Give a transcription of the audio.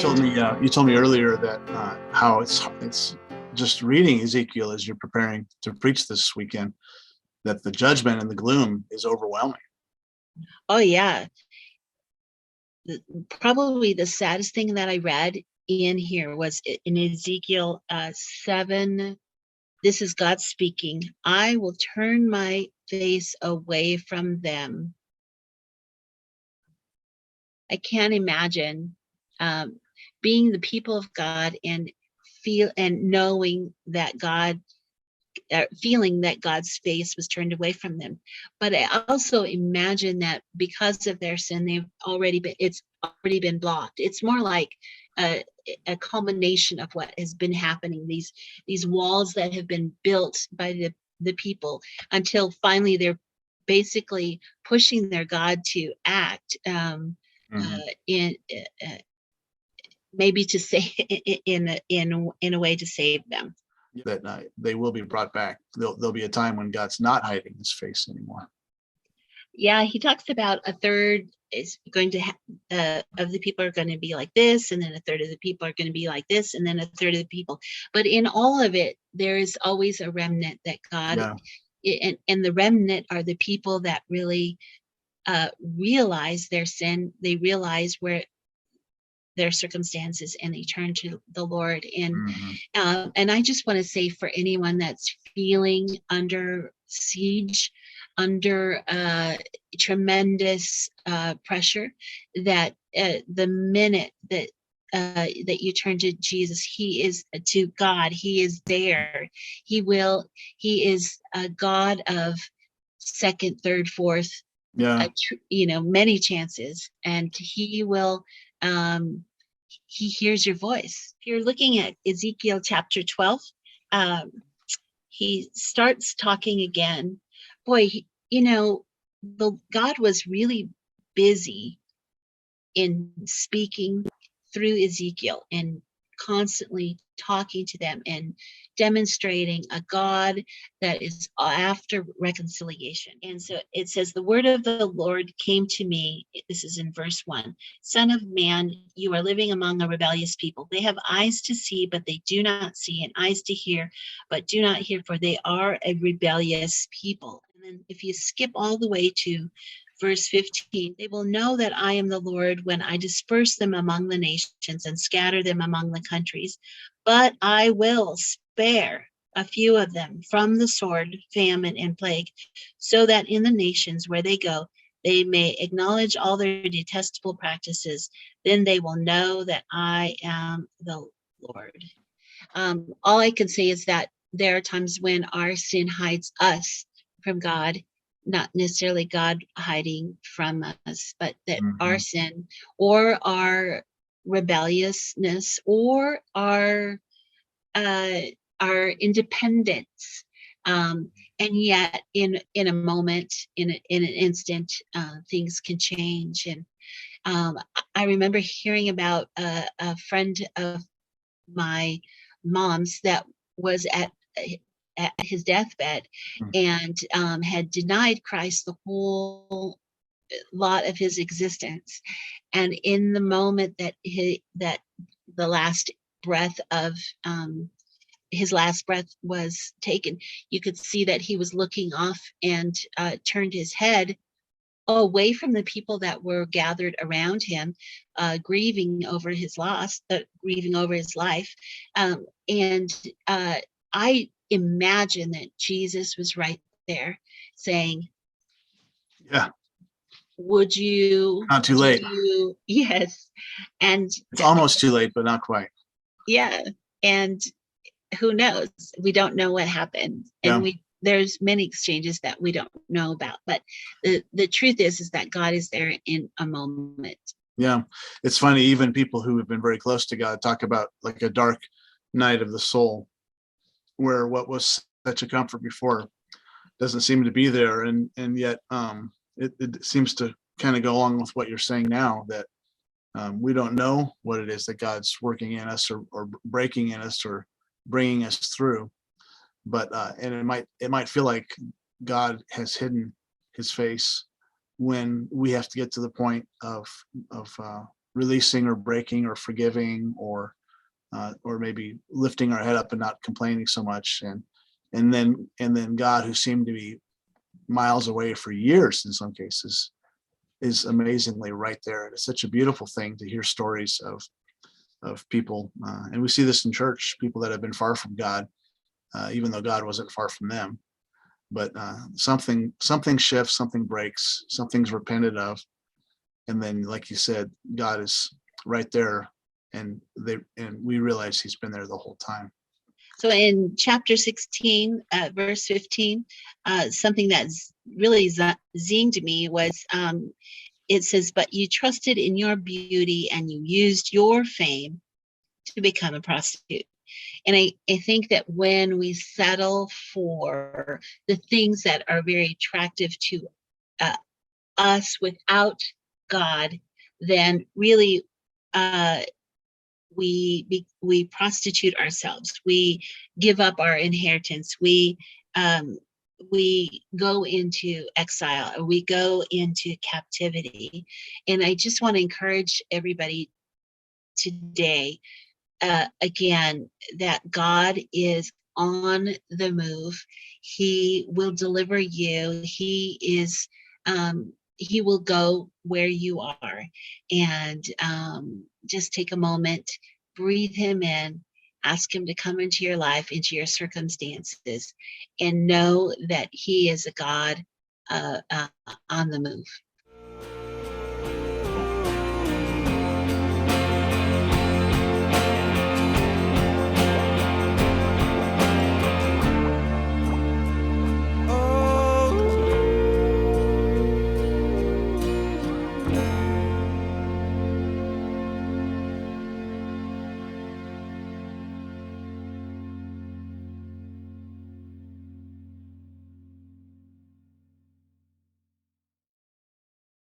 And You told me earlier that how it's just reading Ezekiel as you're preparing to preach this weekend, that the judgment and the gloom is overwhelming. oh yeah, probably the saddest thing that I read in here was in Ezekiel 7. This is God speaking. I will turn my face away from them. I can't imagine being the people of God and knowing that God, feeling that God's face was turned away from them. But I also imagine that because of their sin, it's already been blocked. It's more like a culmination of what has been happening. These walls that have been built by the people until finally they're basically pushing their God to act in maybe to say in a way to save them. That they will be brought back. There'll be a time when God's not hiding his face anymore. Yeah, he talks about a third is going to of the people are going to be like this, and then a third of the people are going to be like this, and then a third of the people. But in all of it, there is always a remnant that God, and the remnant are the people that really realize their sin. They realize where their circumstances and they turn to the Lord. And I just want to say, for anyone that's feeling under siege, under tremendous pressure, that the minute that you turn to Jesus, he is to God, he is there. He is a God of second, third, fourth, many chances, and he will he hears your voice. If you're looking at Ezekiel chapter 12, he starts talking again. Boy, God was really busy in speaking through Ezekiel and constantly talking to them and demonstrating a God that is after reconciliation. And so it says, the word of the Lord came to me. This is in verse 1. Son of man, you are living among a rebellious people. They have eyes to see, but they do not see, and eyes to hear, but do not hear, for they are a rebellious people. And then if you skip all the way to verse 15, they will know that I am the Lord when I disperse them among the nations and scatter them among the countries. But I will spare a few of them from the sword, famine, and plague, so that in the nations where they go, they may acknowledge all their detestable practices. Then they will know that I am the Lord. All I can say is that there are times when our sin hides us from God, not necessarily God hiding from us, but that our sin or our rebelliousness or our independence, and yet in a moment, in an instant, things can change. And I remember hearing about a friend of my mom's that was at his deathbed and had denied Christ the whole lot of his existence. And in the moment that the last breath of his last breath was taken, you could see that he was looking off and turned his head away from the people that were gathered around him, grieving over his loss, grieving over his life. And I imagine that Jesus was right there saying, yeah, would you, not too late. Yes. And it's almost too late, but not quite. Yeah. And who knows? We don't know what happened. And there's many exchanges that we don't know about, but the truth is that God is there in a moment. Yeah. It's funny, even people who have been very close to God talk about like a dark night of the soul, where what was such a comfort before doesn't seem to be there. And yet it seems to kind of go along with what you're saying now, that we don't know what it is that God's working in us or breaking in us or bringing us through. But and it might feel like God has hidden his face when we have to get to the point of releasing or breaking or forgiving, or maybe lifting our head up and not complaining so much. And then God, who seemed to be miles away for years in some cases, is amazingly right there. And it's such a beautiful thing to hear stories of people, and we see this in church, people that have been far from God, even though God wasn't far from them. But something shifts, something breaks, something's repented of, and then, like you said, God is right there, and we realize He's been there the whole time. So in chapter 16, verse 15, something that's really zinged me was, it says, "But you trusted in your beauty and you used your fame to become a prostitute." And I think that when we settle for the things that are very attractive to uh, us without God, then really we prostitute ourselves. We give up our inheritance. We go into exile, or we go into captivity. And I just want to encourage everybody today, again, that God is on the move. He will deliver you. He will go where you are. And just take a moment, breathe Him in, ask Him to come into your life, into your circumstances, and know that He is a God on the move.